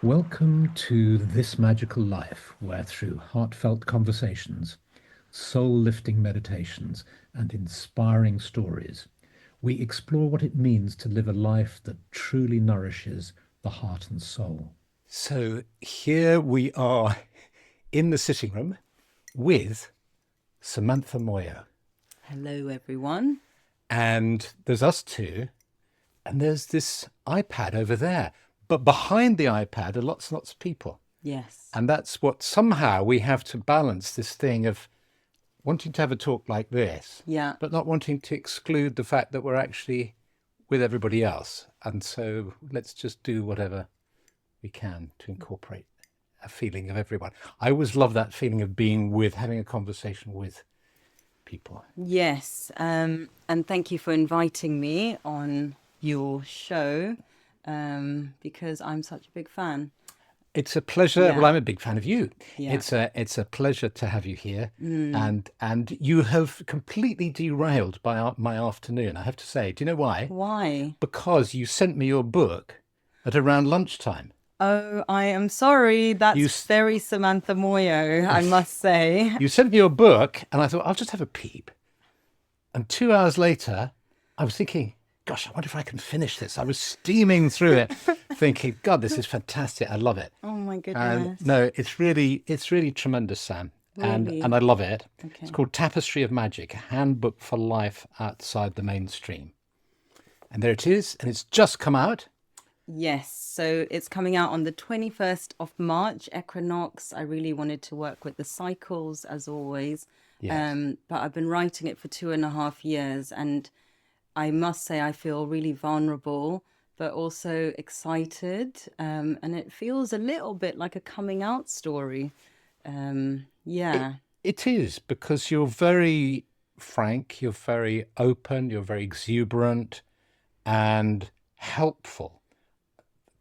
Welcome to This Magical Life, where through heartfelt conversations, soul lifting meditations, and inspiring stories, we explore what it means to live a life that truly nourishes the heart and soul. So here we are in the sitting room with Samantha Moyo. Hello, everyone. And there's us two, and there's this iPad over there. But behind the iPad are lots and lots of people. Yes. And that's what somehow we have to balance this thing of wanting to have a talk like this, Yeah. but not wanting to exclude the fact that we're actually with everybody else. And so let's just do whatever we can to incorporate a feeling of everyone. I always love that feeling of being with, having a conversation with people. Yes. And thank you for inviting me on your show because I'm such a big fan. It's a pleasure. Yeah. Well, I'm a big fan of you. Yeah. It's a pleasure to have you here, and you have completely derailed my afternoon. I have to say. Do you know why? Why? Because you sent me your book at around lunchtime. Oh, I am sorry. That's You very Samantha Moyo, I must say. you sent me your book, and I thought I'll just have a peep. And 2 hours later, I was thinking, gosh, I wonder if I can finish this. I was steaming through it, thinking, God, this is fantastic. I love it. Oh my And goodness. no, it's really tremendous, Sam. Really? And I love it. Okay. It's called Tapestry of Magic, a handbook for life outside the mainstream. And there it is, and it's just come out. Yes, so it's coming out on the 21st of March, equinox. I really wanted to work with the cycles as always. Yes. But I've been writing it for 2.5 years, and I must say I feel really vulnerable, but also excited. And it feels a little bit like a coming out story. Yeah. It is, because you're very frank, you're very open, you're very exuberant and helpful.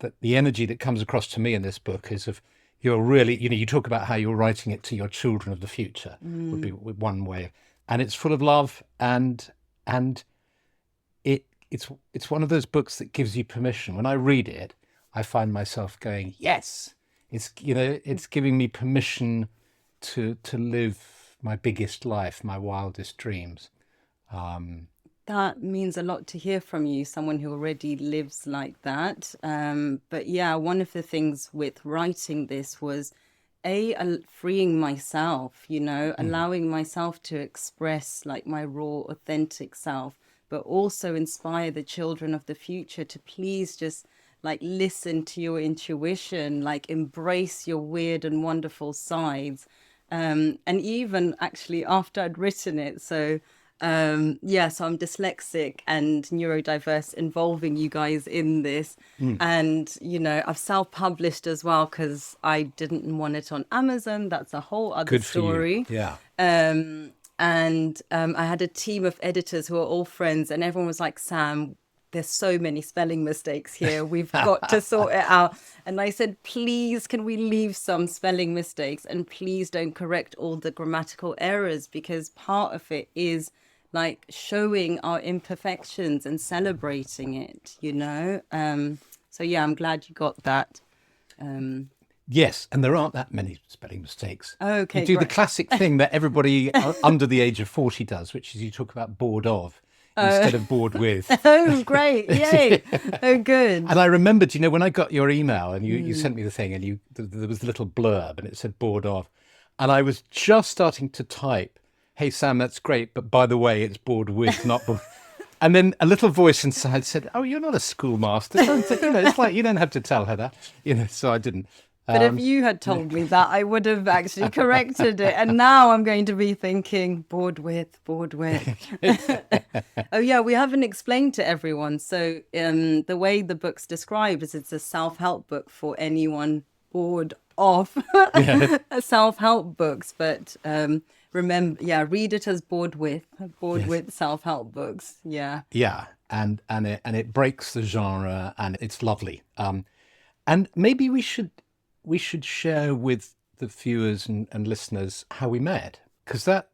That the energy that comes across to me in this book is of you're really, you talk about how you're writing it to your children of the future would be one way, and it's full of love, and it's one of those books that gives you permission. When I read it, I find myself going, yes, it's giving me permission to live my biggest life, my wildest dreams. That means a lot to hear from you, someone who already lives like that. But yeah, one of the things with writing this was freeing myself, allowing myself to express like my raw, authentic self, but also inspire the children of the future to please just like listen to your intuition, like embrace your weird and wonderful sides. And even actually after I'd written it, so I'm dyslexic and neurodiverse, involving you guys in this. And, I've self-published as well because I didn't want it on Amazon. That's a whole other Good for you. story. Yeah. And I had a team of editors who are all friends, and everyone was like, Sam, there's so many spelling mistakes here. We've got to sort it out. And I said, please, can we leave some spelling mistakes? And please don't correct all the grammatical errors, because part of it is like showing our imperfections and celebrating it. So yeah, I'm glad you got that. Yes, and there aren't that many spelling mistakes. Okay, You do the great. classic thing that everybody under the age of 40 does, which is you talk about bored of instead of bored with. Oh, great. Yay. Oh, good. And I remembered, when I got your email and you sent me the thing, and there was a little blurb and it said bored of. And I was just starting to type, hey, Sam, that's great, but by the way, it's bored with, not bored. And then a little voice inside said, oh, you're not a schoolmaster. It's like you don't have to tell her that. So I didn't. But if you had told me that, I would have actually corrected it. And now I'm going to be thinking, bored with, bored with. Oh, yeah, we haven't explained to everyone. So the way the book's described is it's a self-help book for anyone bored of self-help books. But remember, read it as bored with self-help books. Yeah. Yeah, and it breaks the genre, and it's lovely. And maybe we should share with the viewers and listeners how we met, because that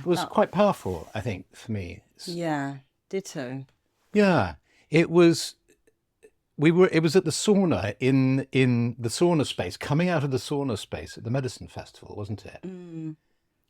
was quite powerful, I think, for me. Yeah, ditto. Yeah, it was. it was at the sauna, in the sauna space, coming out of the sauna space at the medicine festival, wasn't it?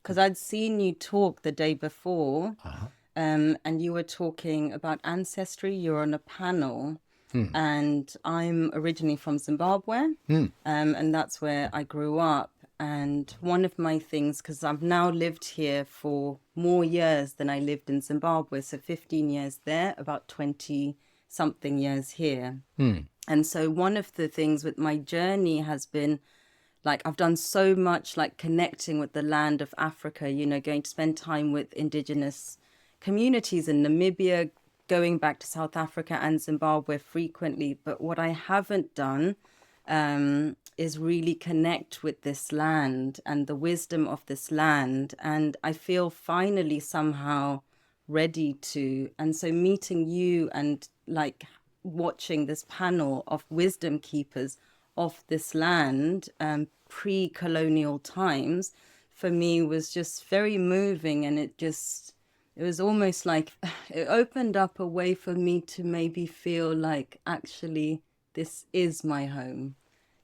Because I'd seen you talk the day before, Uh-huh. and you were talking about ancestry. You're on a panel, and I'm originally from Zimbabwe, and that's where I grew up. And one of my things, because I've now lived here for more years than I lived in Zimbabwe, so 15 years there, about 20 something years here. And so one of the things with my journey has been, like, I've done so much, like, connecting with the land of Africa, you know, going to spend time with indigenous communities in Namibia, going back to South Africa and Zimbabwe frequently. But what I haven't done is really connect with this land and the wisdom of this land. And I feel finally somehow ready to. And so meeting you and, like, watching this panel of wisdom keepers of this land, pre-colonial times, for me was just very moving. And it was almost like it opened up a way for me to maybe feel like, actually, this is my home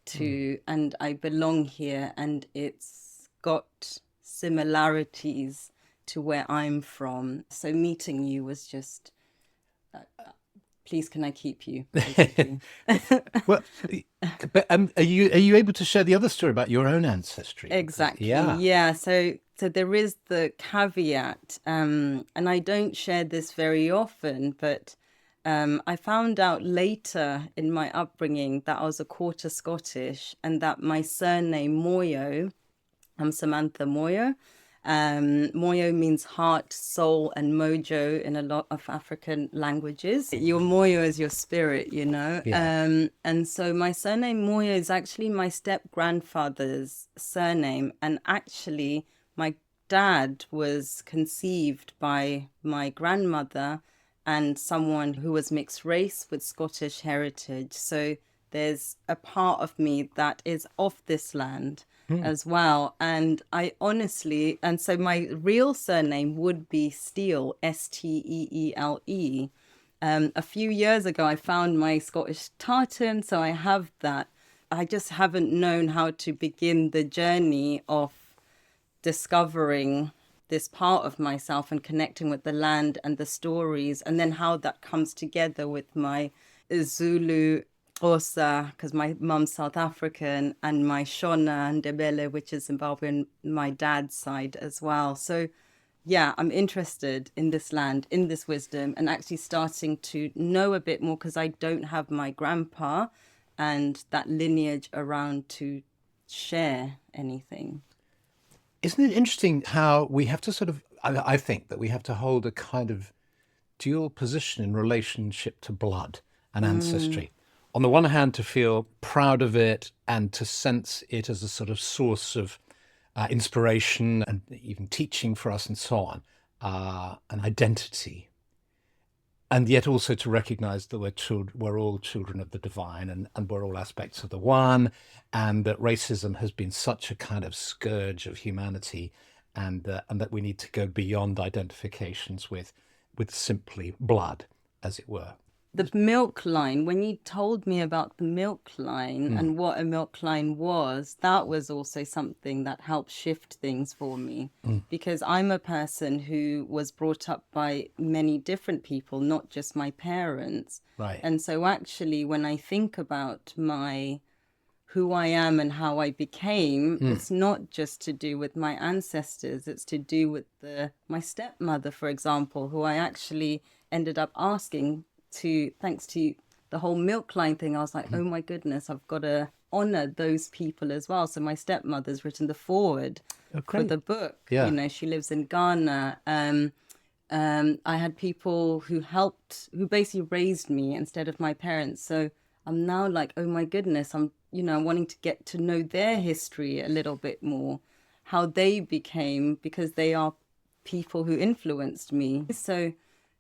too, and I belong here, and it's got similarities to where I'm from. So meeting you was just, please, can I keep you? Basically. Well, but are you able to share the other story about your own ancestry? Exactly. Yeah. Yeah. So there is the caveat, and I don't share this very often, but I found out later in my upbringing that I was a quarter Scottish, and that my surname Moyo, I'm Samantha Moyo. Moyo means heart, soul, and mojo in a lot of African languages. Your Moyo is your spirit, you know. Yeah. And so my surname Moyo is actually my step-grandfather's surname. And actually, my dad was conceived by my grandmother and someone who was mixed race with Scottish heritage. So there's a part of me that is of this land as well. And I honestly, and so my real surname would be Steele, Steele. A few years ago, I found my Scottish tartan, so I have that. I just haven't known how to begin the journey of discovering this part of myself and connecting with the land and the stories, and then how that comes together with my Zulu, Xhosa, because my mum's South African, and my Shona and Ndebele, which is Zimbabwean, my dad's side as well. So yeah, I'm interested in this land, in this wisdom, and actually starting to know a bit more, because I don't have my grandpa and that lineage around to share anything. Isn't it interesting how we have to sort of, I think that we have to hold a kind of dual position in relationship to blood and ancestry. On the one hand, to feel proud of it and to sense it as a sort of source of inspiration and even teaching for us and so on, an identity. And yet also to recognize that we're all children of the divine, and we're all aspects of the one, and that racism has been such a kind of scourge of humanity, and that we need to go beyond identifications with simply blood, as it were. The milk line, when you told me about the milk line and what a milk line was, that was also something that helped shift things for me. Because I'm a person who was brought up by many different people, not just my parents. Right. And so actually, when I think about who I am and how I became, it's not just to do with my ancestors, it's to do with my stepmother, for example, who I actually ended up asking to, thanks to the whole milk line thing. I was like, oh my goodness, I've got to honor those people as well. So my stepmother's written the foreword for the book. Yeah. You know, she lives in Ghana. I had people who basically raised me instead of my parents. So I'm now like, oh my goodness, I'm wanting to get to know their history a little bit more, how they became, because they are people who influenced me. So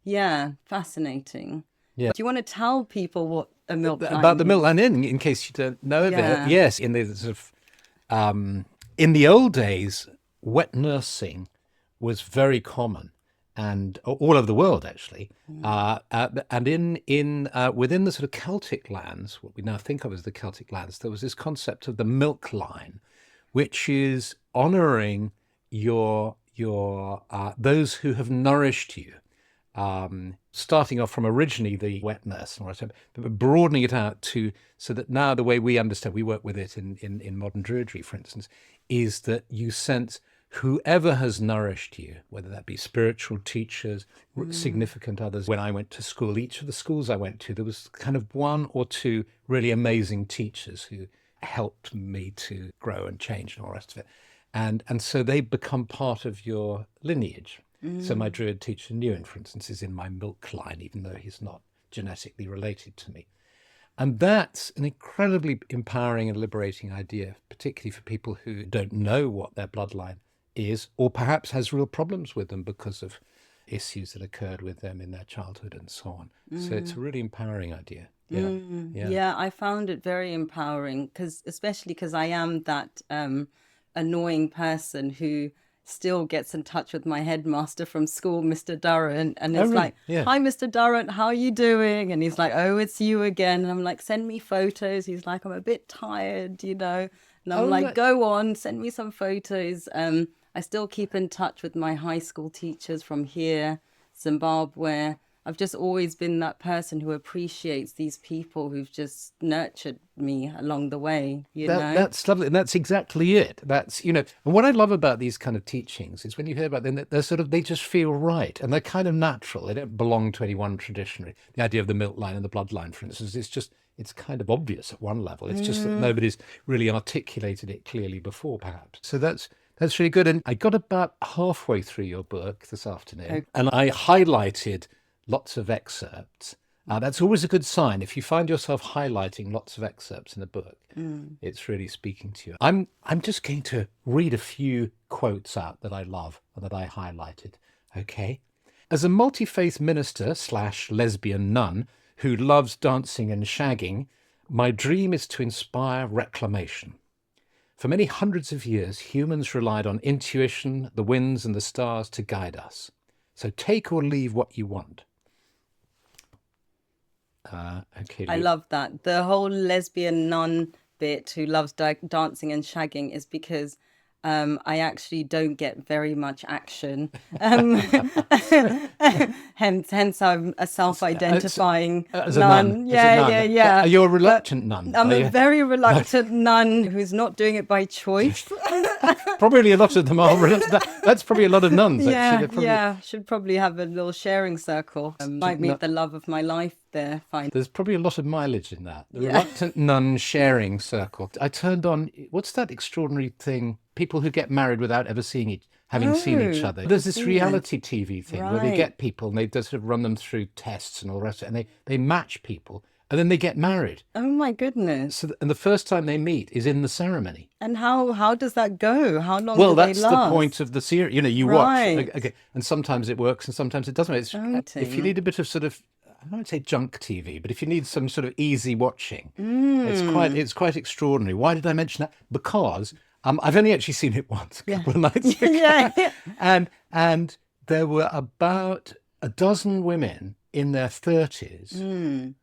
yeah, fascinating. Yeah. Do you want to tell people what a milk line About the is? milk line in case you don't know of Yeah. it? Yes, in the sort of in the old days, wet nursing was very common, and all over the world, actually. And in within the sort of Celtic lands, what we now think of as the Celtic lands, there was this concept of the milk line, which is honoring your those who have nourished you. Starting off from originally the wet nurse, but broadening it out to so that now the way we understand, we work with it in modern Druidry, for instance, is that you sense whoever has nourished you, whether that be spiritual teachers, significant others. When I went to school, each of the schools I went to, there was kind of one or two really amazing teachers who helped me to grow and change and all the rest of it. And so they become part of your lineage. So my Druid teacher, Newen, for instance, is in my milk line, even though he's not genetically related to me. And that's an incredibly empowering and liberating idea, particularly for people who don't know what their bloodline is, or perhaps has real problems with them because of issues that occurred with them in their childhood and so on. So it's a really empowering idea. Yeah, I found it very empowering, especially because I am that annoying person who still gets in touch with my headmaster from school, Mr. Durrant, and it's like, hi, Mr. Durrant, how are you doing? And he's like, oh, it's you again. And I'm like, send me photos. He's like, I'm a bit tired, you know. And I'm like, go on, send me some photos. I still keep in touch with my high school teachers from here, Zimbabwe. I've just always been that person who appreciates these people who've just nurtured me along the way, you know? That's lovely. And that's exactly it. That's, you know, and what I love about these kind of teachings is when you hear about them, they're sort of, they just feel right. And they're kind of natural. They don't belong to any one tradition. The idea of the milk line and the bloodline, for instance, it's kind of obvious at one level. It's just that nobody's really articulated it clearly before, perhaps. So that's really good. And I got about halfway through your book this afternoon, and I highlighted lots of excerpts. That's always a good sign. If you find yourself highlighting lots of excerpts in a book, it's really speaking to you. I'm just going to read a few quotes out that I love and that I highlighted. Okay. As a multi-faith minister / lesbian nun who loves dancing and shagging, my dream is to inspire reclamation. For many hundreds of years, humans relied on intuition, the winds and the stars to guide us. So take or leave what you want. Okay. I love that. The whole lesbian nun bit who loves dancing and shagging is because I actually don't get very much action. Hence I'm a self-identifying nun. Yeah. Are you a reluctant nun? I'm a very reluctant nun who's not doing it by choice. Probably a lot of them are reluctant. That's probably a lot of nuns, actually. Should probably have a little sharing circle. Might meet the love of my life there. Fine. There's probably a lot of mileage in that. The reluctant nun sharing circle. I turned on, what's that extraordinary thing? People who get married without ever having seen each other. There's this reality TV thing where they get people and they just sort of run them through tests and all the rest of it, and they match people and then they get married. Oh my goodness. So, and the first time they meet is in the ceremony. And how does that go? How long do they last? Well, that's the point of the series. You know, you watch. Okay, and sometimes it works and sometimes it doesn't. If you need a bit of sort of, I don't say junk TV, but if you need some sort of easy watching, it's quite extraordinary. Why did I mention that? Because I've only actually seen it once, a couple of nights ago. And there were about a dozen women in their 30s,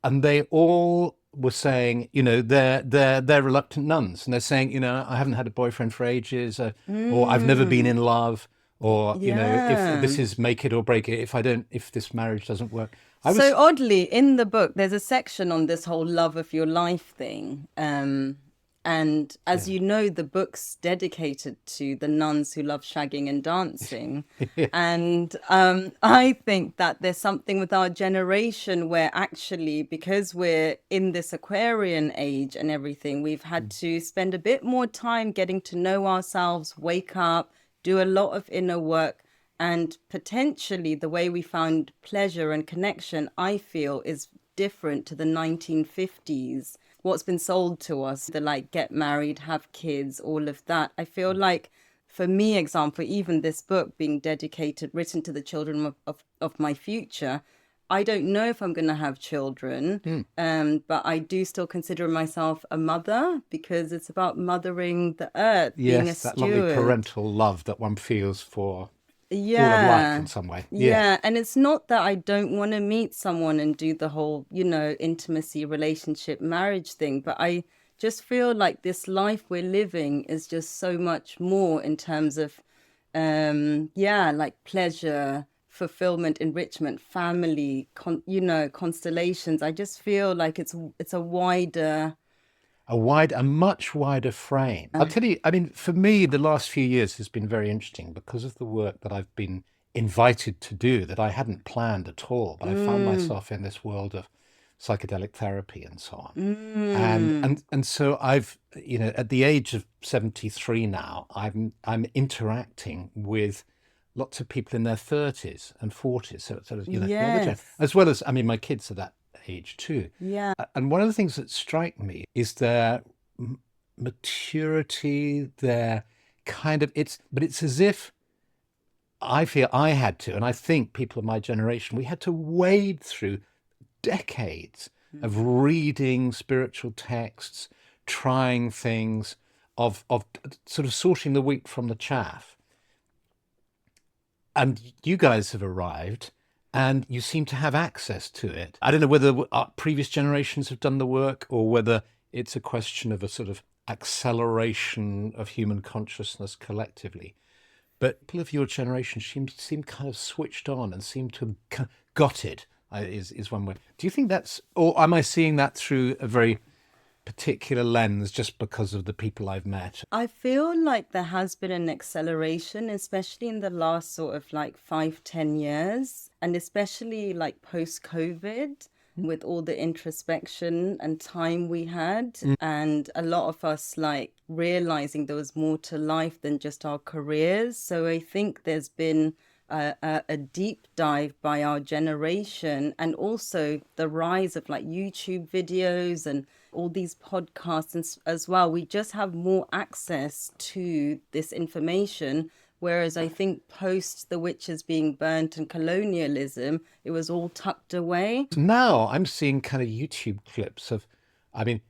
and they all were saying, you know, they're reluctant nuns, and they're saying, you know, I haven't had a boyfriend for ages, or I've never been in love, or you know, if this is make it or break it, if this marriage doesn't work. So oddly, in the book, there's a section on this whole love of your life thing. And as you know, the book's dedicated to the nuns who love shagging and dancing. And I think that there's something with our generation where actually, because we're in this Aquarian age and everything, we've had to spend a bit more time getting to know ourselves, wake up, do a lot of inner work. And potentially the way we found pleasure and connection, I feel, is different to the 1950s. What's been sold to us, the like get married, have kids, all of that. I feel like, for me, example, even this book being dedicated, written to the children of my future, I don't know if I'm going to have children, but I do still consider myself a mother because it's about mothering the earth, being a steward. That lovely parental love that one feels for all of life Yeah. in some way. Yeah. And it's not that I don't want to meet someone and do the whole, intimacy, relationship, marriage thing, but I just feel like this life we're living is just so much more in terms of, like pleasure, fulfillment, enrichment, family, constellations. I just feel like it's a wider. A much wider frame. I'll tell you, I mean, for me, the last few years has been very interesting because of the work that I've been invited to do that I hadn't planned at all. But I found myself in this world of psychedelic therapy and so on. And so I've, at the age of 73 now, I'm interacting with lots of people in their 30s and 40s. So it's sort of, the other Yes. as well as, I mean, my kids are that age too. Yeah. And one of the things that strike me is their maturity, their kind of, but it's as if I feel I had to, and I think people of my generation, we had to wade through decades of reading spiritual texts, trying things, of sort of sorting the wheat from the chaff. And you guys have arrived and you seem to have access to it. I don't know whether our previous generations have done the work or whether it's a question of a sort of acceleration of human consciousness collectively. But people of your generation seem kind of switched on and seem to have got it, is one way. Do you think that's, or am I seeing that through a very particular lens just because of the people I've met? I feel like there has been an acceleration, especially in the last sort of like 5-10 years, and especially like post-COVID with all the introspection and time we had, and a lot of us like realizing there was more to life than just our careers. So I think there's been a deep dive by our generation, and also the rise of like YouTube videos and all these podcasts as well. We just have more access to this information, whereas I think post the witches being burnt and colonialism, it was all tucked away. Now I'm seeing kind of YouTube clips of, I mean,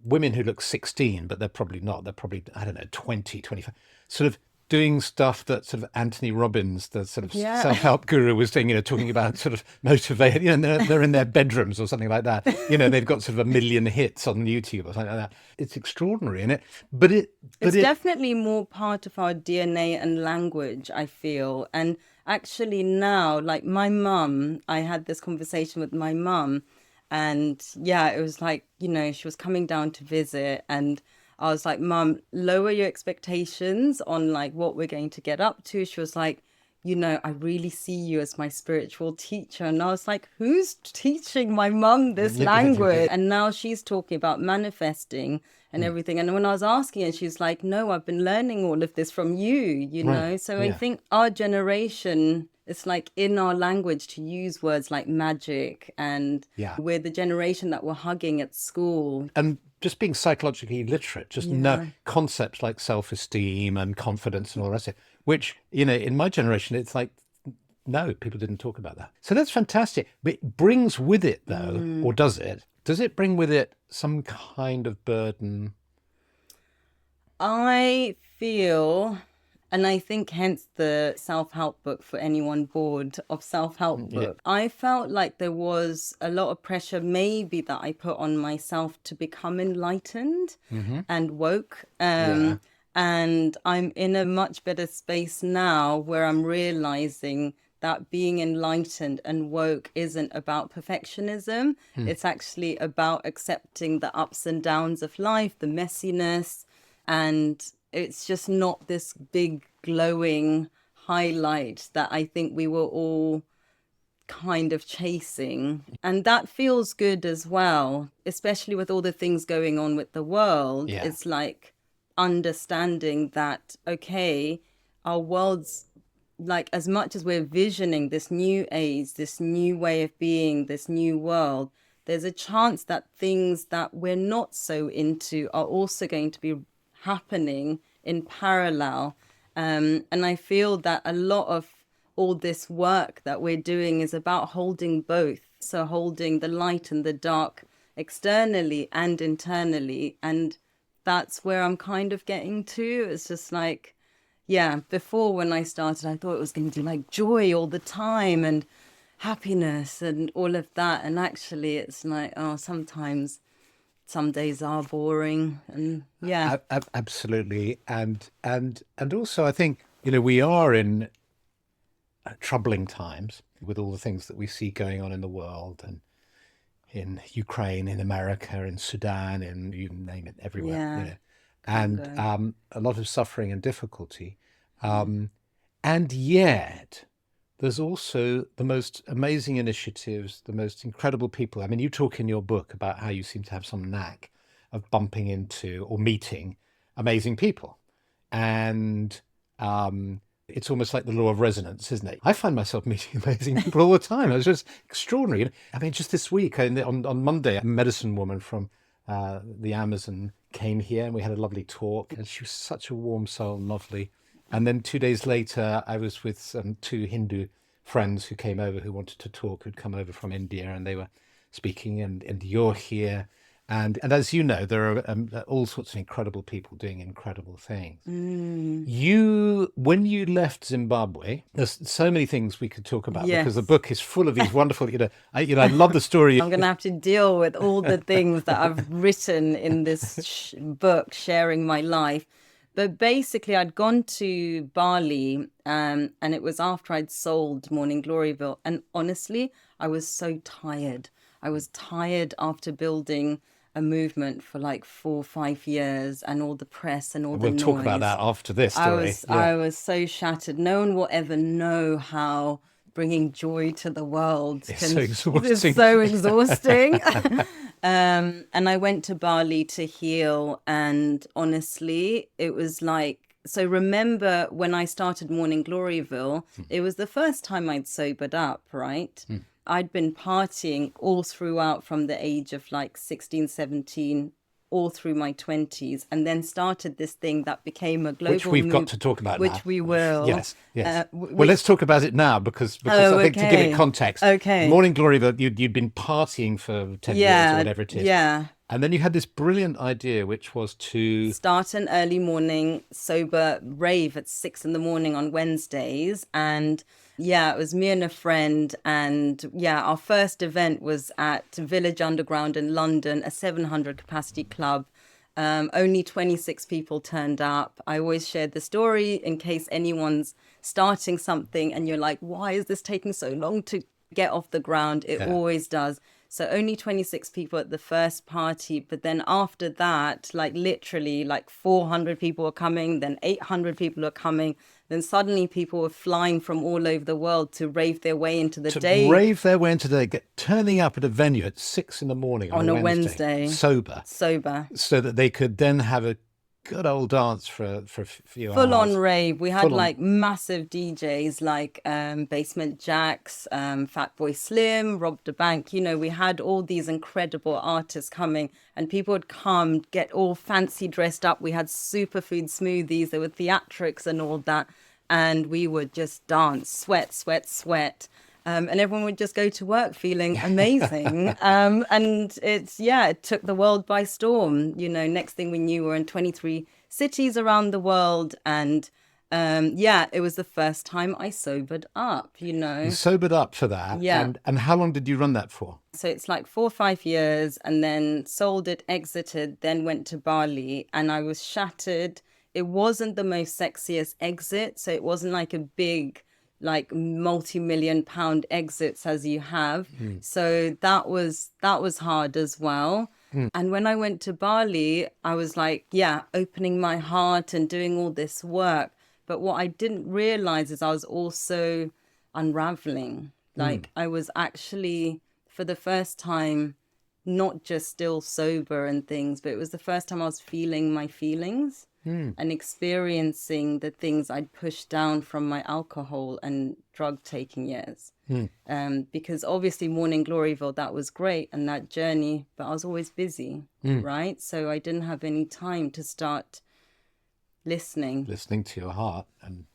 women who look 16, but they're probably not. They're probably, I don't know, 20, 25, sort of doing stuff that sort of Anthony Robbins, the sort of self-help guru, was doing, talking about sort of motivate, they're in their bedrooms or something like that. They've got sort of 1 million hits on YouTube or something like that. It's extraordinary, isn't it? But it's definitely more part of our DNA and language, I feel. And actually now, like my mum, I had this conversation with my mum, and it was like, she was coming down to visit, and I was like, Mum, lower your expectations on like what we're going to get up to. She was like, I really see you as my spiritual teacher. And I was like, who's teaching my mum this language? And now she's talking about manifesting and everything. And when I was asking her, she's like, no, I've been learning all of this from you, Right. So I think our generation, it's like in our language to use words like magic, and we're the generation that we're hugging at school. And just being psychologically literate, just know concepts like self-esteem and confidence and all the rest of it, which, in my generation, it's like, no, people didn't talk about that. So that's fantastic. But it brings with it, though, or does it bring with it some kind of burden? I feel, and I think hence the self-help book for anyone bored of self-help book. I felt like there was a lot of pressure maybe that I put on myself to become enlightened and woke. And I'm in a much better space now where I'm realizing that being enlightened and woke isn't about perfectionism. It's actually about accepting the ups and downs of life, the messiness, and it's just not this big glowing highlight that I think we were all kind of chasing. And that feels good as well, especially with all the things going on with the world. It's like understanding that, okay, our world's like, as much as we're visioning this new age, this new way of being, this new world, there's a chance that things that we're not so into are also going to be happening in parallel. And I feel that a lot of all this work that we're doing is about holding both. So holding the light and the dark externally and internally. And that's where I'm kind of getting to. It's just like, yeah, before when I started, I thought it was going to be like joy all the time and happiness and all of that. And actually, it's like, oh, sometimes some days are boring. And yeah, Absolutely. And also I think, we are in troubling times with all the things that we see going on in the world, and in Ukraine, in America, in Sudan, in you name it, everywhere, yeah, and Congo. a lot of suffering and difficulty. Yeah. And yet, there's also the most amazing initiatives, the most incredible people. I mean, you talk in your book about how you seem to have some knack of bumping into or meeting amazing people. And it's almost like the law of resonance, isn't it? I find myself meeting amazing people all the time. It's just extraordinary. I mean, just this week, on Monday, a medicine woman from the Amazon came here and we had a lovely talk. And she was such a warm soul, lovely. And then 2 days later, I was with two Hindu friends who came over who wanted to talk, who'd come over from India, and they were speaking, and you're here. And as you know, there are all sorts of incredible people doing incredible things. When you left Zimbabwe, there's so many things we could talk about because the Yes. book is full of these wonderful, I love the story. I'm going to have to deal with all the things that I've written in this book, sharing my life. But basically, I'd gone to Bali, and it was after I'd sold Morning Gloryville. And honestly, I was so tired. I was tired after building a movement for like 4 or 5 years, and all the press and all the We'll talk about noise. that after this story. I was so shattered. No one will ever know how bringing joy to the world It's so is exhausting. so exhausting. And I went to Bali to heal, and honestly, it was like, so remember when I started Morning Gloryville, it was the first time I'd sobered up, right? I'd been partying all throughout from the age of like 16, 17, all through my 20s, and then started this thing that became a global Which we've got to talk about now. which we will. Yes, yes. Well, Which, let's talk about it now because oh, I think to give it okay. context, Okay. Morning Glory, that you'd been partying for 10 years or whatever it is. Yeah. And then you had this brilliant idea, which was to Start an early morning sober rave at 6 in the morning on Wednesdays. And yeah, it was me and a friend. And yeah, our first event was at Village Underground in London, a 700 capacity club. Only 26 people turned up. I always shared the story in case anyone's starting something and you're like, why is this taking so long to get off the ground? It always does. So only 26 people at the first party. But then after that, like literally like 400 people were coming, then 800 people are coming. Then suddenly people were flying from all over the world to rave their way into the day. rave their way into the day, turning up at a venue at 6 in the morning on a Wednesday. sober, so that they could then have a good old dance for a few Full hours. on rave. We had Full on. like massive DJs like Basement Jaxx, Fatboy Slim, Rob the Bank. You know, we had all these incredible artists coming, and people would come, get all fancy dressed up. We had superfood smoothies, there were theatrics and all that. And we would just dance, sweat, sweat, sweat. And everyone would just go to work feeling amazing. And it took the world by storm. You know, next thing we knew, we're in 23 cities around the world. And it was the first time I sobered up, you know. You sobered up for that. Yeah. And how long did you run that for? So it's like 4 or 5 years, and then sold it, exited, then went to Bali, and I was shattered. It wasn't the most sexiest exit. So it wasn't like a big, like multi-million-pound exits as you have. So that was hard as well. And when I went to Bali, I was like, opening my heart and doing all this work. But what I didn't realize is I was also unraveling. Like I was actually, for the first time, not just still sober and things, but it was the first time I was feeling my feelings. And experiencing the things I'd pushed down from my alcohol and drug taking years. Because obviously Morning Gloryville, that was great, and that journey, but I was always busy, right? So I didn't have any time to start listening To your heart. And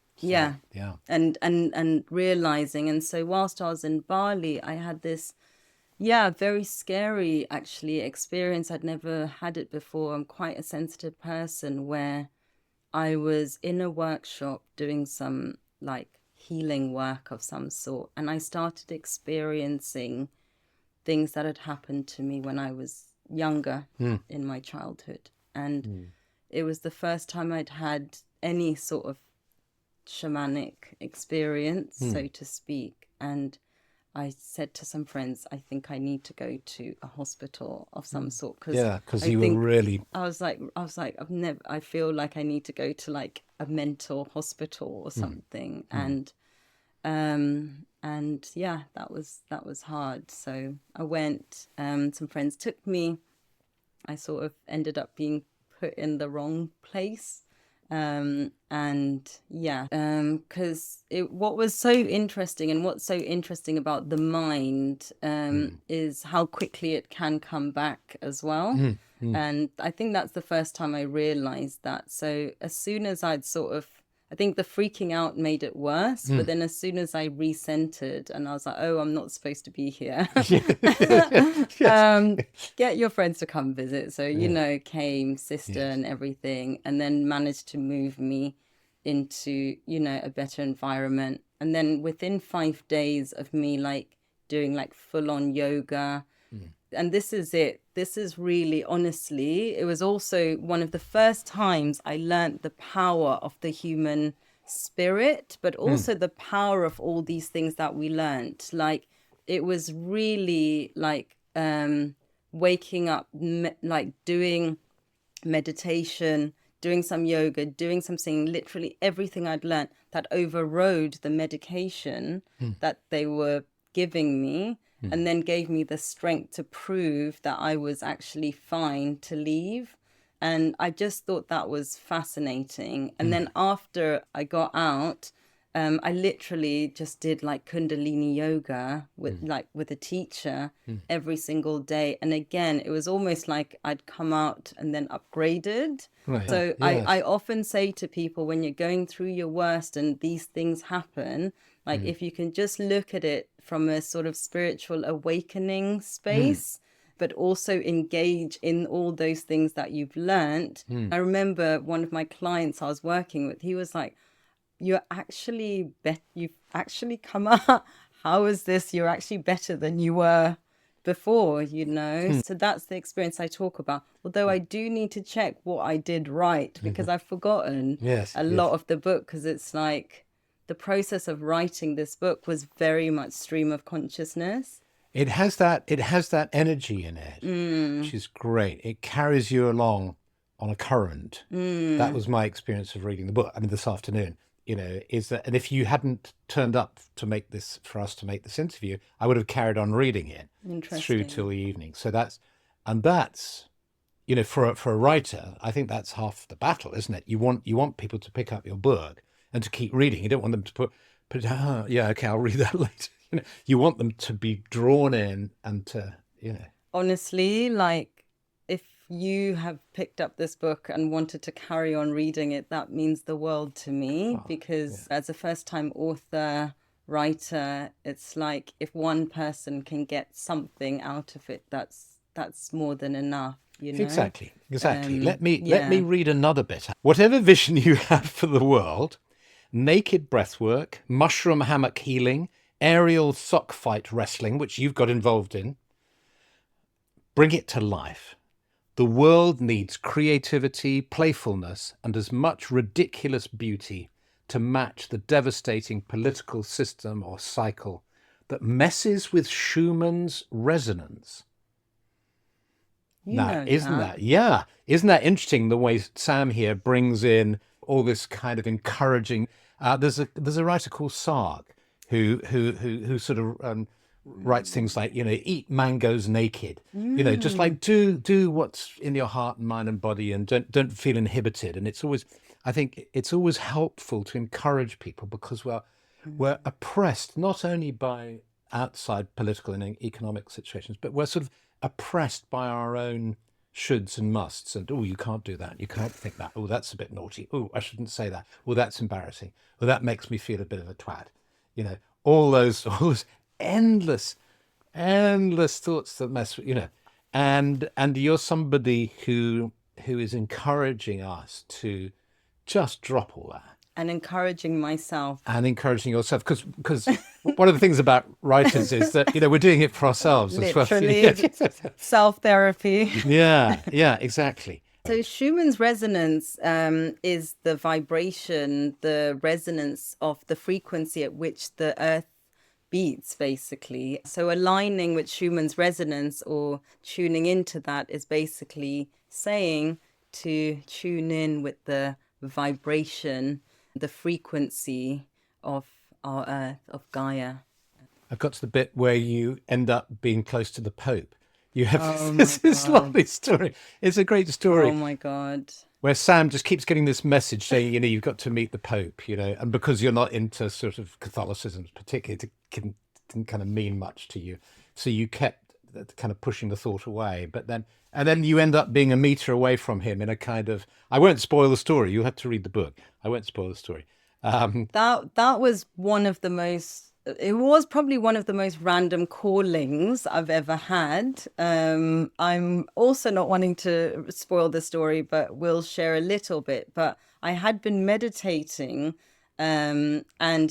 and realizing. And so whilst I was in Bali, I had this very scary, actually, experience. I'd never had it before. I'm quite a sensitive person where I was in a workshop doing some like healing work of some sort, and I started experiencing things that had happened to me when I was younger in my childhood. And it was the first time I'd had any sort of shamanic experience, so to speak. And I said to some friends, I think I need to go to a hospital of some sort, because Yeah, because you were really... I was like, I feel like I need to go to like a mental hospital or something. And yeah, that was hard. So I went, some friends took me. I sort of ended up being put in the wrong place. And yeah, because what was so interesting, and what's so interesting about the mind, is how quickly it can come back as well. And I think that's the first time I realized that. So as soon as I'd sort of, I think the freaking out made it worse, but then as soon as I recentered and I was like, oh, I'm not supposed to be here. Get your friends to come visit. So, came, sister and everything, and then managed to move me into, a better environment. And then within 5 days of me like doing like full on yoga, and this is it. This is really, honestly, it was also one of the first times I learned the power of the human spirit, but also the power of all these things that we learned. Like, it was really like waking up, like doing meditation, doing some yoga, doing something, literally everything I'd learned that overrode the medication that they were giving me, and then gave me the strength to prove that I was actually fine to leave. And I just thought that was fascinating. And then after I got out, I literally just did like Kundalini yoga with a teacher every single day. And again, it was almost like I'd come out and then upgraded. Right. So Yes. I often say to people, when you're going through your worst and these things happen, like if you can just look at it from a sort of spiritual awakening space, but also engage in all those things that you've learned. I remember one of my clients I was working with, he was like, you've actually come out. How is this? You're actually better than you were before, So that's the experience I talk about. Although I do need to check what I did right, because I've forgotten a lot of the book, because it's like the process of writing this book was very much stream of consciousness. It has that energy in it, which is great. It carries you along on a current. That was my experience of reading the book. I mean, this afternoon, is that, and if you hadn't turned up for us to make this interview, I would have carried on reading it through till the evening. So that's, for a writer, I think that's half the battle, isn't it? You want people to pick up your book and to keep reading. You don't want them to put okay, I'll read that later. You want them to be drawn in and to, Honestly, like, if you have picked up this book and wanted to carry on reading it, that means the world to me, because as a first-time author, writer, it's like if one person can get something out of it, that's more than enough, Exactly. Let me read another bit. Whatever vision you have for the world, naked breathwork, mushroom hammock healing, aerial sock fight wrestling, which you've got involved in, bring it to life. The world needs creativity, playfulness, and as much ridiculous beauty to match the devastating political system or cycle that messes with Schumann's resonance. Isn't that interesting, the way Sam here brings in all this kind of encouraging? There's a writer called Sarg who sort of writes things like, eat mangoes naked, just like do what's in your heart and mind and body, and don't feel inhibited. And I think it's always helpful to encourage people, because we're oppressed not only by outside political and economic situations, but we're sort of oppressed by our own shoulds and musts, and you can't do that, you can't think that, that's a bit naughty, I shouldn't say that, that's embarrassing, that makes me feel a bit of a twat, all those endless thoughts that mess with, and you're somebody who is encouraging us to just drop all that. And encouraging myself. And encouraging yourself, because one of the things about writers is that, we're doing it for ourselves as well. Literally, self-therapy. Yeah, exactly. So Schumann's resonance is the vibration, the resonance of the frequency at which the earth beats, basically. So aligning with Schumann's resonance or tuning into that is basically saying to tune in with the vibration, the frequency of our earth, of Gaia. I've got to the bit where you end up being close to the Pope. You have Oh this my God. lovely story. It's a great story. Oh my God. Where Sam just keeps getting this message saying, you've got to meet the Pope, and because you're not into sort of Catholicism particularly, it didn't kind of mean much to you. So you kept kind of pushing the thought away. And then you end up being a meter away from him in a kind of, I won't spoil the story. You have to read the book. I won't spoil the story. That was one of the most, it was probably one of the most random callings I've ever had. I'm also not wanting to spoil the story, but we'll share a little bit. But I had been meditating and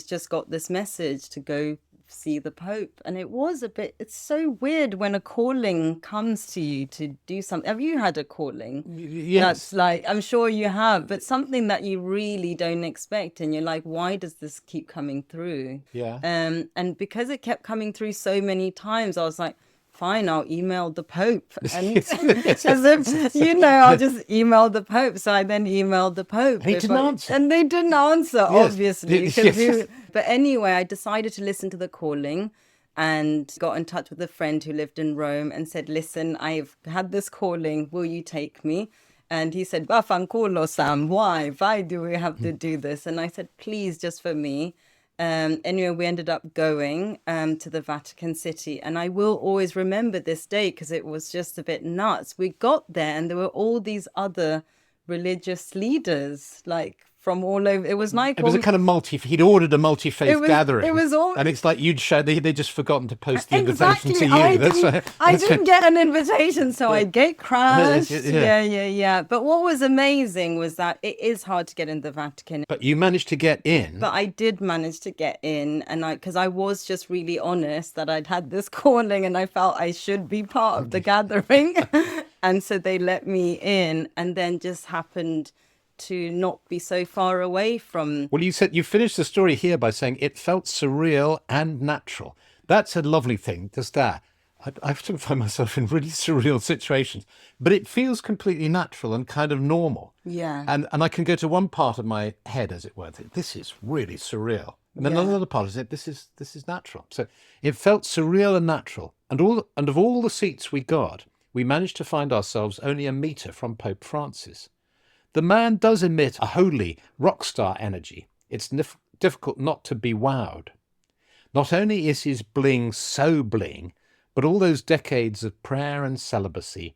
just got this message to go see the Pope. And it's so weird when a calling comes to you to do something. Have you had a calling? Yes. That's like, I'm sure you have, but something that you really don't expect. And you're like, why does this keep coming through? Yeah. And because it kept coming through so many times, I was like, fine, I'll email the Pope. And as if, I'll just email the Pope. So I then emailed the Pope. He didn't answer. And they didn't answer, obviously. Yes. But anyway, I decided to listen to the calling and got in touch with a friend who lived in Rome and said, listen, I've had this calling. Will you take me? And he said, Bafankulo, Sam, why? Why do we have to do this? And I said, please, just for me. Anyway, we ended up going to the Vatican City. And I will always remember this day because it was just a bit nuts. We got there and there were all these other religious leaders, like from all over. It was like... It was a kind of he'd ordered a multi-faith gathering. It was all... And it's like you'd share, they'd just forgotten to post the invitation to you. I didn't get an invitation, so I get crashed. Yeah. But what was amazing was that it is hard to get in the Vatican. But you managed to get in. But I did manage to get in, and because I was just really honest that I'd had this calling and I felt I should be part of the gathering. And so they let me in, and then just happened to not be so far away from... Well, you finished the story here by saying it felt surreal and natural. That's a lovely thing, just that. I often find myself in really surreal situations, but it feels completely natural and kind of normal. Yeah. And I can go to one part of my head, as it were, think, this is really surreal. And then another part is this is natural. So it felt surreal and natural. And of all the seats we got, we managed to find ourselves only a meter from Pope Francis. The man does emit a holy rock star energy. It's difficult not to be wowed. Not only is his bling so bling, but all those decades of prayer and celibacy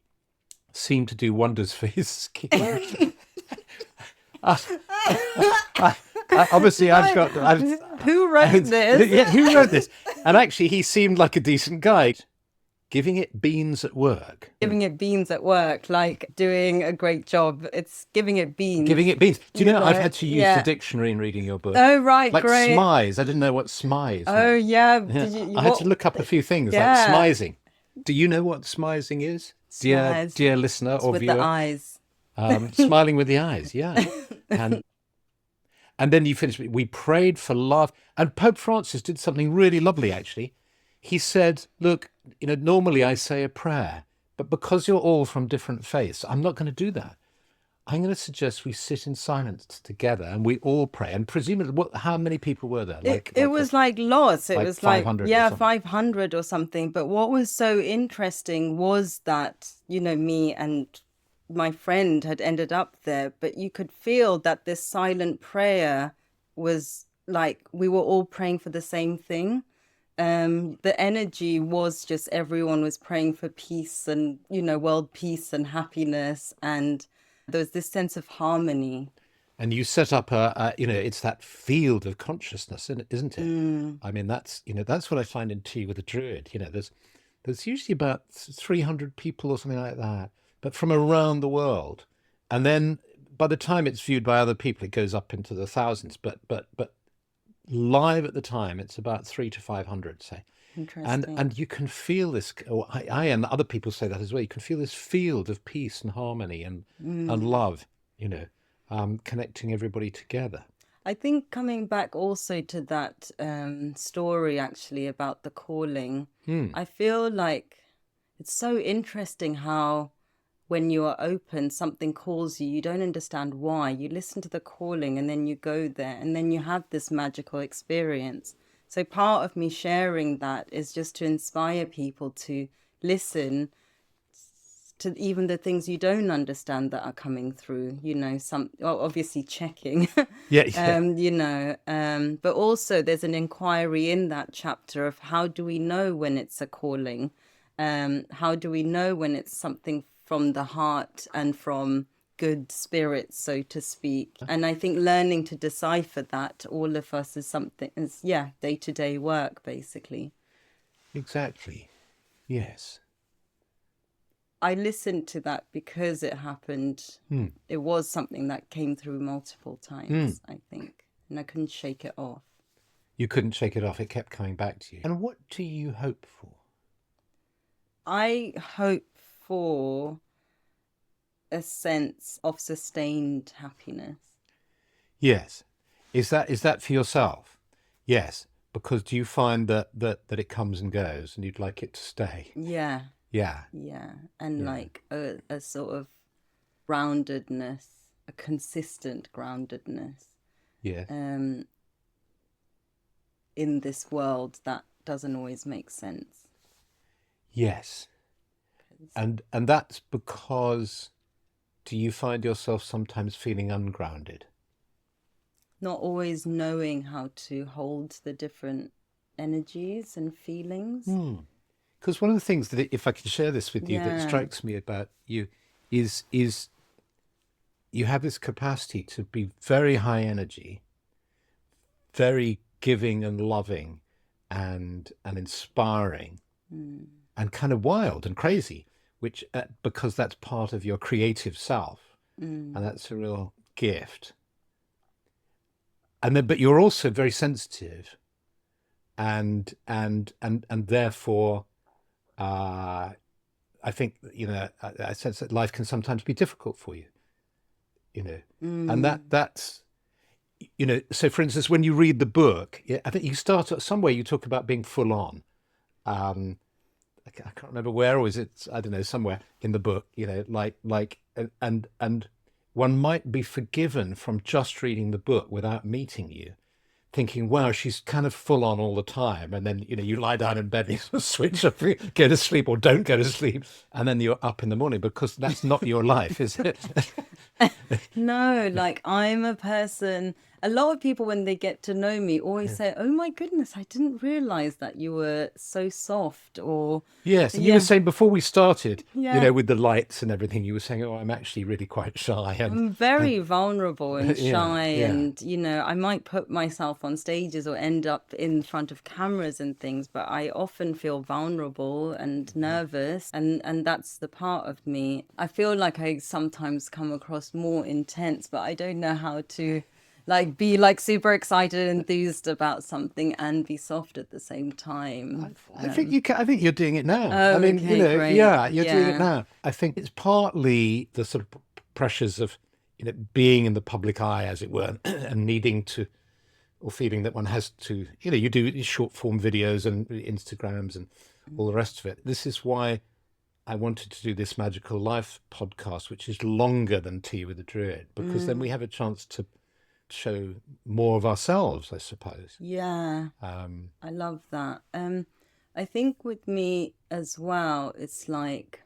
seem to do wonders for his skin. Obviously, who wrote this? Yeah, who wrote this? And actually, he seemed like a decent guy. Giving it beans at work. Giving it beans at work, like doing a great job. It's giving it beans. Giving it beans. Do you know, I've had to use the dictionary in reading your book. Oh, right, like great. smize. I didn't know what smize meant. Oh, yeah. I had to look up a few things, like smizing. Do you know what smizing is? Dear listener or with viewer? With the eyes. Smiling with the eyes, yeah. And then you finished, we prayed for love. And Pope Francis did something really lovely, actually. He said, look, normally I say a prayer, but because you're all from different faiths, I'm not going to do that. I'm going to suggest we sit in silence together and we all pray. And presumably, how many people were there? It was like lots. It was like 500 500 or something. But what was so interesting was that, me and my friend had ended up there, but you could feel that this silent prayer was like we were all praying for the same thing. The energy was just everyone was praying for peace and, world peace and happiness. And there was this sense of harmony. And you set up it's that field of consciousness, isn't it? I mean, that's what I find in Tea with a Druid. There's usually about 300 people or something like that, but from around the world. And then by the time it's viewed by other people, it goes up into the thousands. But live at the time, it's about 300 to 500, say. Interesting. And you can feel this, or I and other people say that as well. You can feel this field of peace and harmony and love, connecting everybody together. I think coming back also to that story actually about the calling, I feel like it's so interesting how when you are open, something calls you, you don't understand why. You listen to the calling and then you go there and then you have this magical experience. So part of me sharing that is just to inspire people to listen to even the things you don't understand that are coming through, obviously checking, Yeah. but also there's an inquiry in that chapter of how do we know when it's a calling? How do we know when it's something from the heart and from good spirits, so to speak? And I think learning to decipher that, all of us, is day-to-day work, basically. Exactly. Yes. I listened to that because it happened. It was something that came through multiple times, I think, and I couldn't shake it off. You couldn't shake it off. It kept coming back to you. And what do you hope for? I hope for a sense of sustained happiness. Yes. Is that for yourself? Yes. Because do you find that it comes and goes and you'd like it to stay? Yeah. Yeah. Yeah. And like a sort of groundedness, a consistent groundedness. Yes. In this world that doesn't always make sense. Yes. And that's because, do you find yourself sometimes feeling ungrounded? Not always knowing how to hold the different energies and feelings. Because one of the things that, if I can share this with you, that strikes me about you is you have this capacity to be very high energy, very giving and loving and inspiring and kind of wild and crazy, which because that's part of your creative self, and that's a real gift. And then, but you're also very sensitive, and therefore, I think I sense that life can sometimes be difficult for you, and that's. So for instance, when you read the book, I think you start somewhere. You talk about being full on. I can't remember where, or is it? I don't know, somewhere in the book. And one might be forgiven from just reading the book without meeting you, thinking, "Wow, she's kind of full on all the time." And then you lie down in bed, and you switch off, go to sleep, or don't go to sleep, and then you're up in the morning, because that's not your life, is it? No, like I'm a person, a lot of people when they get to know me always say, "Oh my goodness, I didn't realize that you were so soft," or yes. And you were saying before we started, Yeah. with the lights and everything, you were saying, "Oh, I'm actually really quite shy." I'm very vulnerable and shy, yeah. and I might put myself on stages or end up in front of cameras and things, but I often feel vulnerable and nervous, and that's the part of me. I feel like I sometimes come across more intense, but I don't know how to be super excited and enthused about something and be soft at the same time. I think you can. I think you're doing it now. Oh, I mean, okay, great. yeah, you're doing Yeah. it now. I think it's partly the sort of pressures of, being in the public eye, as it were, and needing to, or feeling that one has to, you do short form videos and Instagrams and all the rest of it. This is why I wanted to do this Magical Life podcast, which is longer than Tea with a Druid, because then we have a chance to show more of ourselves, I suppose. Yeah. I love that. I think with me as well, it's like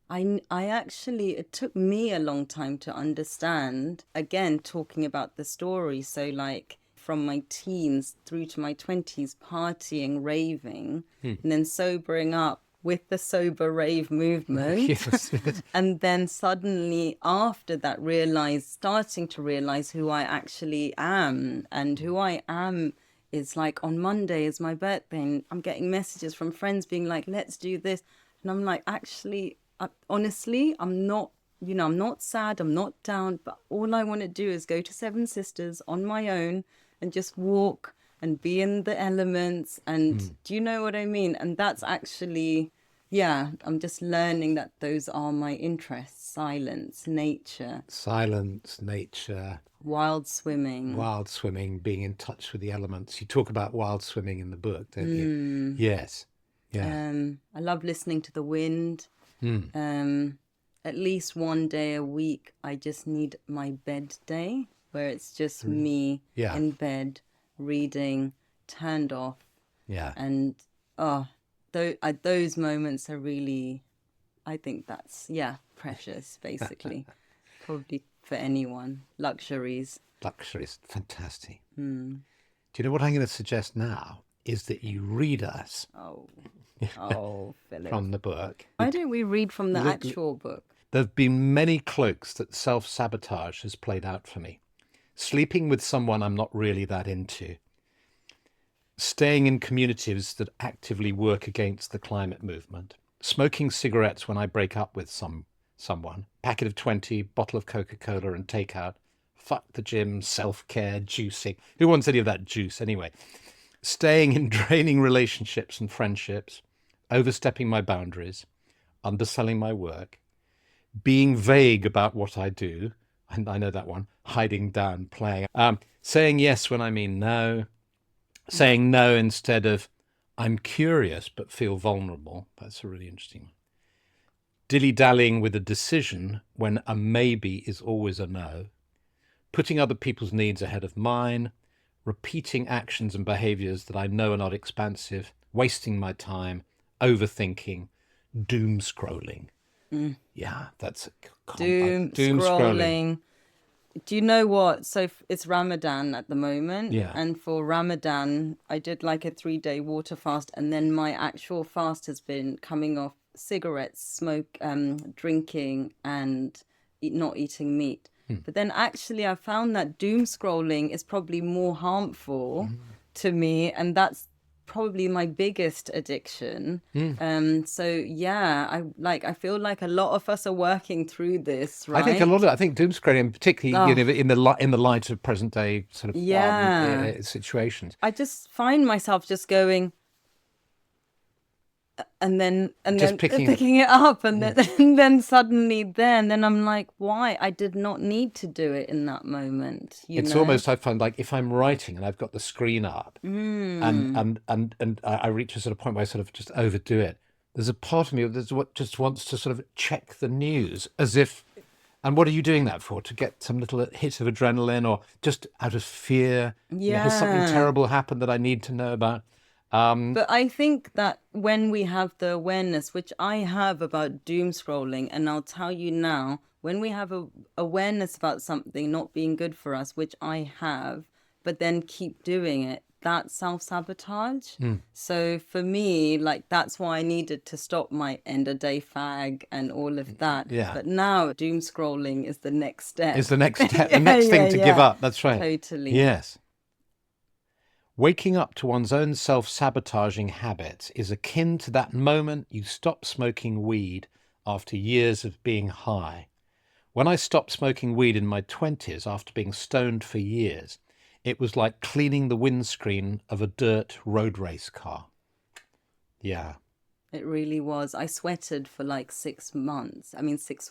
I actually, it took me a long time to understand, again, talking about the story. So from my teens through to my 20s, partying, raving, and then sobering up with the sober rave movement. Yes. And then suddenly after that starting to realize who I actually am. And who I am is on Monday is my birthday, and I'm getting messages from friends being like, let's do this. And I'm like, actually, honestly, I'm not I'm not sad, I'm not down, but all I want to do is go to Seven Sisters on my own and just walk and be in the elements. And do you know what I mean? And that's actually, yeah, I'm just learning that those are my interests: silence, nature, Silence, nature, wild swimming. wild swimming, being in touch with the elements. You talk about wild swimming in the book, don't you? Yes. Yeah. I love listening to the wind. At least one day a week, I just need my bed day, where it's just me Yeah. in bed reading, turned off. Yeah. And those moments are really, I think that's, precious, basically. Probably for anyone. Luxuries. Luxuries. Fantastic. Do you know what I'm going to suggest now is that you read us Oh, Philip. from the book. Why don't we read from the actual book? There have been many cloaks that self-sabotage has played out for me. Sleeping with someone I'm not really that into. Staying in communities that actively work against the climate movement. Smoking cigarettes when I break up with someone. Packet of 20, bottle of Coca-Cola and takeout. Fuck the gym, self-care, juicing. Who wants any of that juice anyway? Staying in draining relationships and friendships. Overstepping my boundaries. Underselling my work. Being vague about what I do, and I know that one, hiding down, playing, saying yes when I mean no, saying no instead of I'm curious but feel vulnerable. That's a really interesting one. Dilly-dallying with a decision when a maybe is always a no, putting other people's needs ahead of mine, repeating actions and behaviors that I know are not expansive, wasting my time, overthinking, doom scrolling. Yeah, that's Doom scrolling. Do you know what? So it's Ramadan at the moment. Yeah. And for Ramadan, I did like a 3-day water fast. And then my actual fast has been coming off cigarettes, smoke, drinking, and not eating meat. But then actually I found that doom scrolling is probably more harmful to me. And that's probably my biggest addiction. So yeah, I feel like a lot of us are working through this, right? I think doom scrolling, particularly in the light of present day sort of situations. I just find myself just going and then picking it up and then and then suddenly then I'm like, why? I did not need to do it in that moment. It's almost, I find, like if I'm writing and I've got the screen up and I reach a sort of point where I sort of just overdo it, there's a part of me that just wants to sort of check the news as if, and what are you doing that for? To get some little hit of adrenaline or just out of fear? Has something terrible happened that I need to know about? But I think that when we have the awareness, which I have about doom scrolling, and I'll tell you now, when we have a awareness about something not being good for us, which I have, but then keep doing it, that's self-sabotage. So for me, like, that's why I needed to stop my end of day fag and all of that. Yeah. But now doom scrolling is the next step. Is the next step, the next thing to give up. That's right. Totally. Yes. Waking up to one's own self-sabotaging habits is akin to that moment you stop smoking weed after years of being high. When I stopped smoking weed in my 20s after being stoned for years, it was like cleaning the windscreen of a dirt road race car. Yeah. It really was. I sweated for like 6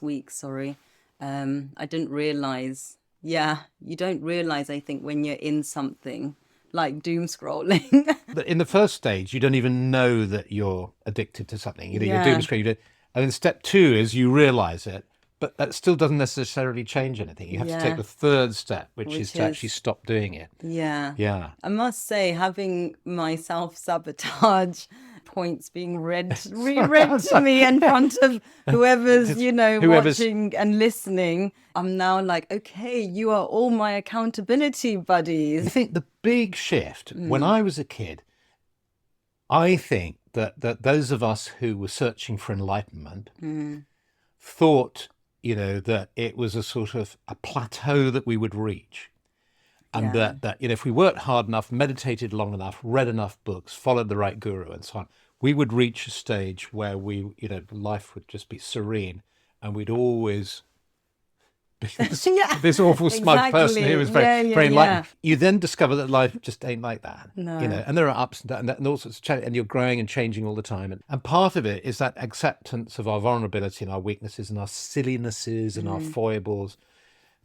weeks, sorry. I didn't realize. Yeah, you don't realize, I think, when you're in something like doom scrolling. In the first stage, you don't even know that you're addicted to something. You're doom scrolling. And then step 2 is you realize it, but that still doesn't necessarily change anything. You have to take the third step, which is to actually stop doing it. Yeah. Yeah. I must say, having my self-sabotage points being reread to me in front of whoever's watching and listening, I'm now like, okay, you are all my accountability buddies. I think the big shift when I was a kid, I think that those of us who were searching for enlightenment thought, that it was a sort of a plateau that we would reach. And that if we worked hard enough, meditated long enough, read enough books, followed the right guru and so on, we would reach a stage where life would just be serene and we'd always Yeah, this awful smug person who was very, Yeah, very enlightened. yeah. You then discover that life just ain't like that, No. and there are ups and downs and all sorts of challenges, and you're growing and changing all the time. And part of it is that acceptance of our vulnerability and our weaknesses and our sillinesses and our foibles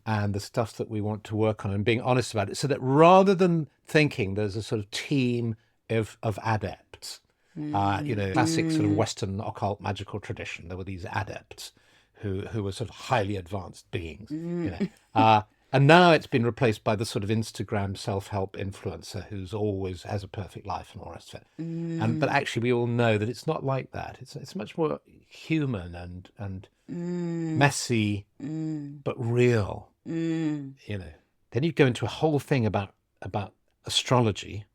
and the stuff that we want to work on and being honest about it. So that rather than thinking there's a sort of team of adepts, classic sort of Western occult magical tradition, there were these adepts who were sort of highly advanced beings, and now it's been replaced by the sort of Instagram self-help influencer who's always has a perfect life and all the rest of it. But actually, we all know that it's not like that. It's much more human and messy, but real. Then you go into a whole thing about astrology,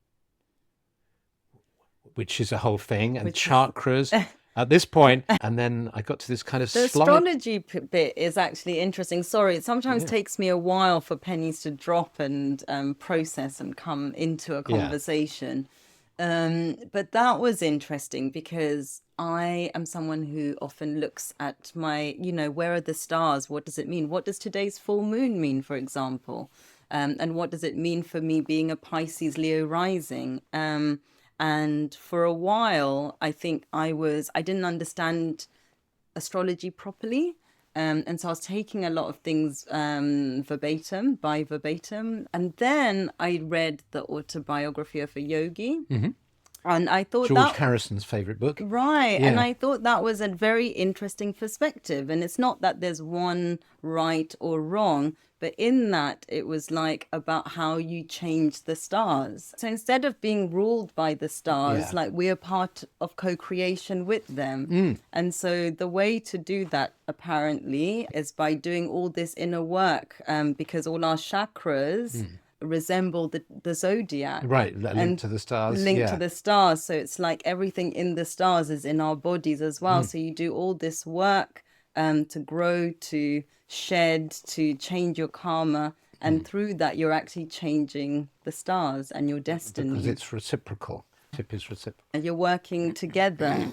which is a whole thing, and chakras. At this point, and then I got to this kind of The astrology bit is actually interesting. Sorry, it sometimes takes me a while for pennies to drop and process and come into a conversation. But that was interesting because I am someone who often looks at my, where are the stars? What does it mean? What does today's full moon mean, for example? And what does it mean for me being a Pisces Leo rising? And for a while, I think I didn't understand astrology properly. And so I was taking a lot of things verbatim. And then I read the autobiography of a yogi. And I thought George Harrison's favorite book. Right. Yeah. And I thought that was a very interesting perspective. And it's not that there's one right or wrong, but in that it was like about how you change the stars. So instead of being ruled by the stars, like we are part of co-creation with them. And so the way to do that apparently is by doing all this inner work, because all our chakras resemble the zodiac, right, linked to the stars. To the stars. So it's like everything in the stars is in our bodies as well. So you do all this work to grow, to shed, to change your karma, and through that you're actually changing the stars and your destiny, because it's reciprocal. Tip is reciprocal, and you're working together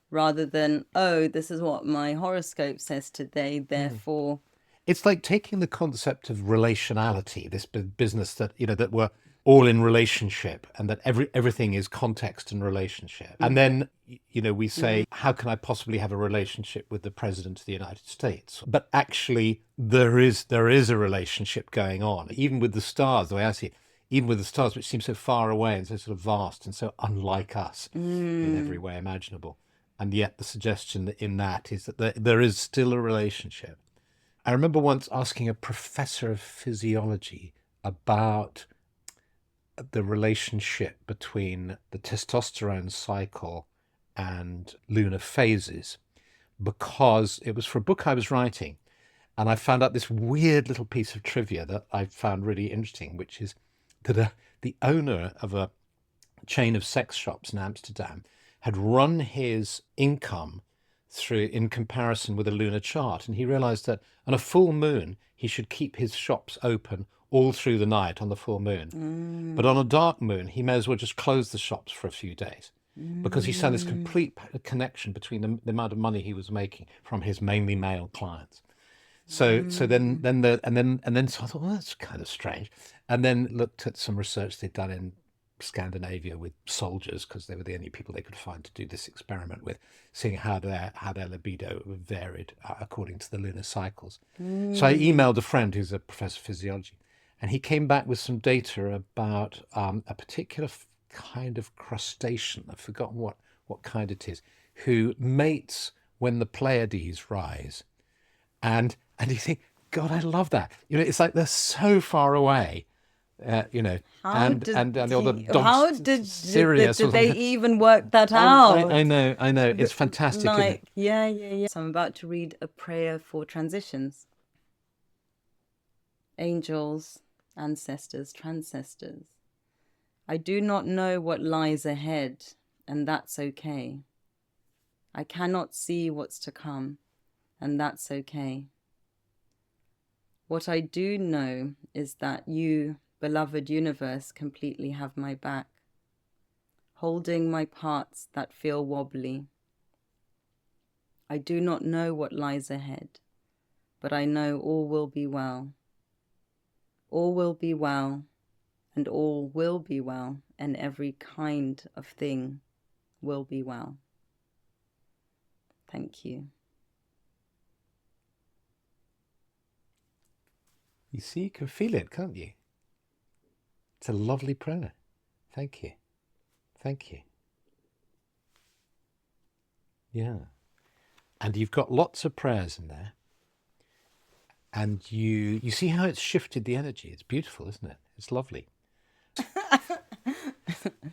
rather than, oh, this is what my horoscope says today, therefore. It's like taking the concept of relationality, this business that, that we're all in relationship and that everything is context and relationship. And then, we say, how can I possibly have a relationship with the President of the United States? But actually, there is a relationship going on, even with the stars, the way I see it, even with the stars, which seem so far away and so sort of vast and so unlike us in every way imaginable. And yet the suggestion in that is that there is still a relationship. I remember once asking a professor of physiology about the relationship between the testosterone cycle and lunar phases, because it was for a book I was writing, and I found out this weird little piece of trivia that I found really interesting, which is that the owner of a chain of sex shops in Amsterdam had run his income through in comparison with a lunar chart, and he realized that on a full moon he should keep his shops open all through the night on the full moon, but on a dark moon he may as well just close the shops for a few days, because he saw this complete connection between the amount of money he was making from his mainly male clients. So then so I thought, well, that's kind of strange, and then looked at some research they'd done in Scandinavia with soldiers, because they were the only people they could find to do this experiment with, seeing how their libido varied according to the lunar cycles. So I emailed a friend who's a professor of physiology, and he came back with some data about a particular kind of crustacean. I've forgotten what kind it is, who mates when the Pleiades rise, and you think, God, I love that. It's like they're so far away. How and all the dogs, did they even work that out? I know. It's fantastic. Like, yeah. So I'm about to read a prayer for transitions. Angels, ancestors, transcestors. I do not know what lies ahead, and that's okay. I cannot see what's to come, and that's okay. What I do know is that you, beloved universe, completely have my back, holding my parts that feel wobbly. I do not know what lies ahead, but I know all will be well. All will be well, and all will be well, and every kind of thing will be well. Thank you. You see, you can feel it, can't you? It's a lovely prayer. Thank you. Thank you. Yeah. And you've got lots of prayers in there. And you see how it's shifted the energy. It's beautiful, isn't it? It's lovely.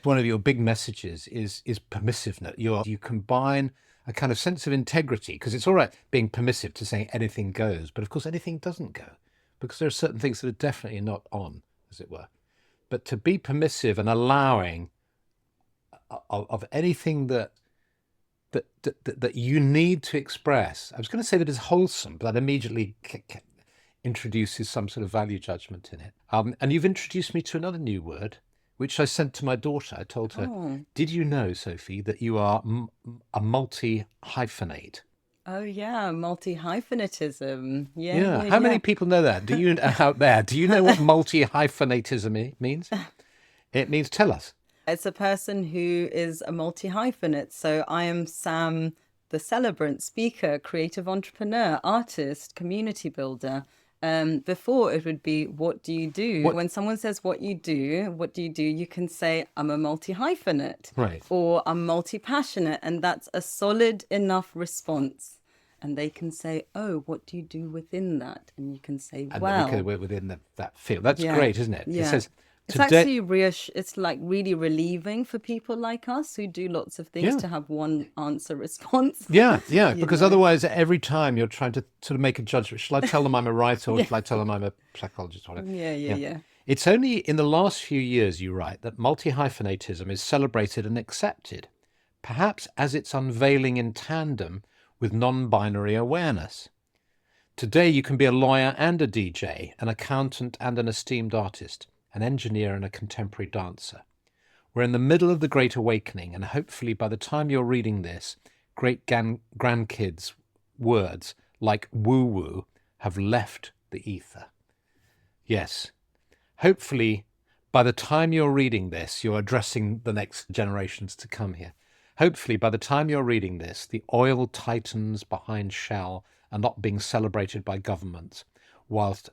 One of your big messages is permissiveness. You combine a kind of sense of integrity, because it's all right being permissive to saying anything goes, but of course anything doesn't go, because there are certain things that are definitely not on, as it were. But to be permissive and allowing of anything that you need to express. I was going to say that is wholesome, but that immediately introduces some sort of value judgment in it. And you've introduced me to another new word, which I sent to my daughter. I told her, did you know, Sophie, that you are a multi-hyphenate? Oh, yeah, multi-hyphenatism. Yeah. How many people know that? Do you out there? Do you know what multi-hyphenatism means? It means, tell us. It's a person who is a multi-hyphenate. So I am Sam, the celebrant, speaker, creative entrepreneur, artist, community builder. Before it would be, what do you do? When someone says what do you do? You can say, I'm a multi-hyphenate. Right. Or I'm multi-passionate. And that's a solid enough response. And they can say, oh, what do you do within that? And you can say, well. And within that field. That's great, isn't it? Yeah. It says, it's actually it's like really relieving for people like us who do lots of things to have one answer response. Yeah, because otherwise every time you're trying to sort of make a judgment. Shall I tell them I'm a writer, or shall I tell them I'm a psychologist? Whatever. Yeah. It's only in the last few years, you write, that multi-hyphenatism is celebrated and accepted, perhaps as it's unveiling in tandem with non-binary awareness. Today you can be a lawyer and a DJ, an accountant and an esteemed artist, an engineer and a contemporary dancer. We're in the middle of the Great Awakening, and hopefully by the time you're reading this, great grandkids' words like woo-woo have left the ether. Yes, hopefully by the time you're reading this, you're addressing the next generations to come here. Hopefully by the time you're reading this, the oil titans behind Shell are not being celebrated by governments, whilst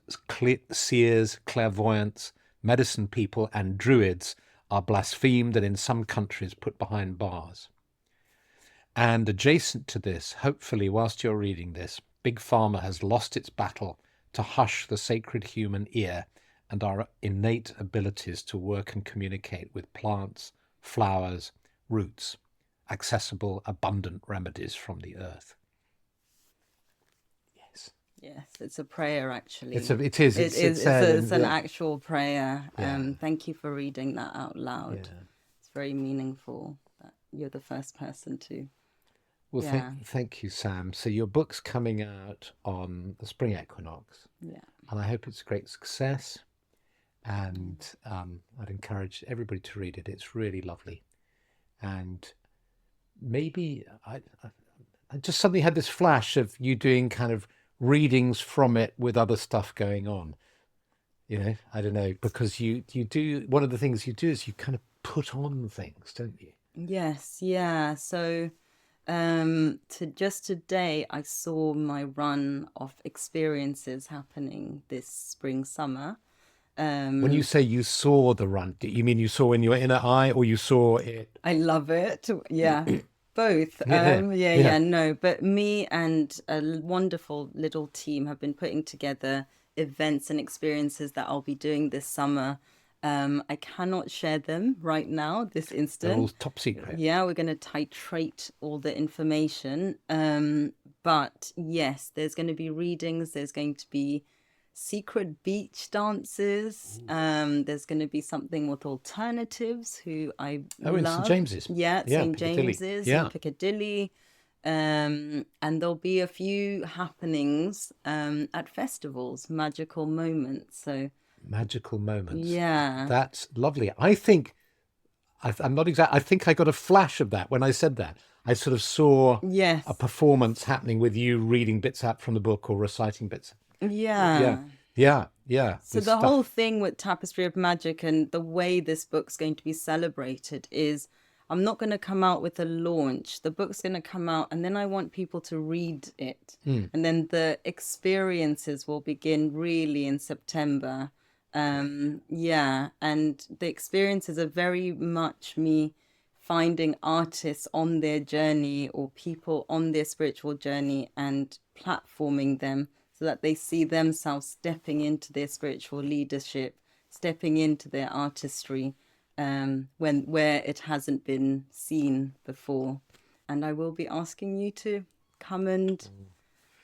seers, clairvoyants, medicine people and druids are blasphemed and in some countries put behind bars. And adjacent to this, hopefully whilst you're reading this, Big Pharma has lost its battle to hush the sacred human ear and our innate abilities to work and communicate with plants, flowers, roots, accessible, abundant remedies from the earth. Yes, it's a prayer, actually. It's an actual prayer. Thank you for reading that out loud. Yeah. It's very meaningful that you're the first person to. Well, thank you, Sam. So your book's coming out on the spring equinox. Yeah. And I hope it's a great success. And I'd encourage everybody to read it. It's really lovely. And maybe I just suddenly had this flash of you doing kind of readings from it with other stuff going on. I don't know, because you do, one of the things you do is you kind of put on things, don't you? Yes, yeah. So today I saw my run of experiences happening this spring summer. When you say you saw the run, do you mean you saw in your inner eye, or you saw it? I love it. Yeah. Both. No, but me and a wonderful little team have been putting together events and experiences that I'll be doing this summer. I cannot share them right now, this instant. They're all top secret. Yeah, we're going to titrate all the information. But yes, there's going to be readings. There's going to be secret beach dances. There's going to be something with alternatives who I love. In St James's. Yeah, St James's in Piccadilly. And there'll be a few happenings at festivals, magical moments. So magical moments. Yeah. That's lovely. I think I'm not exact. I think I got a flash of that when I said that. I sort of saw Yes. a performance happening with you reading bits out from the book or reciting bits. Yeah. Yeah. So This the stuff. whole thing with Tapestry of Magic and the way this book's going to be celebrated is I'm not going to come out with a launch. The book's going to come out and then I want people to read it. And then the experiences will begin really in September. And the experiences are very much me finding artists on their journey or people on their spiritual journey and platforming them so that they see themselves stepping into their spiritual leadership, stepping into their artistry, where it hasn't been seen before. And I will be asking you to come and,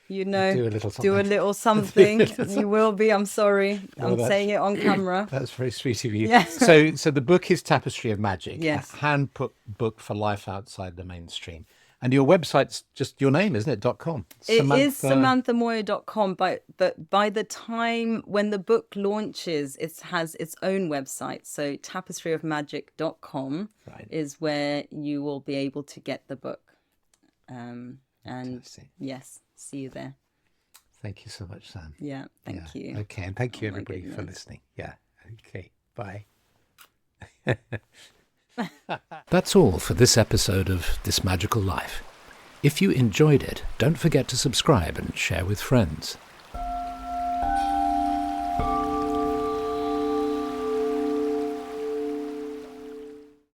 Do a little something. do a little something. You will be. I'm sorry. I'm saying it on camera. That's very sweet of you. Yeah. So the book is Tapestry of Magic, Yes. a handbook book for life outside the mainstream. And your website's just your name, isn't it? .com. It is SamanthaMoyo.com, but by the time when the book launches, it has its own website. So tapestryofmagic.com is where you will be able to get the book. And yes, see you there. Thank you so much, Sam. Yeah, thank you. Okay, and thank you Oh, my everybody for goodness. listening. Yeah. Okay. Bye. That's all for this episode of This Magical Life. If you enjoyed it, don't forget to subscribe and share with friends.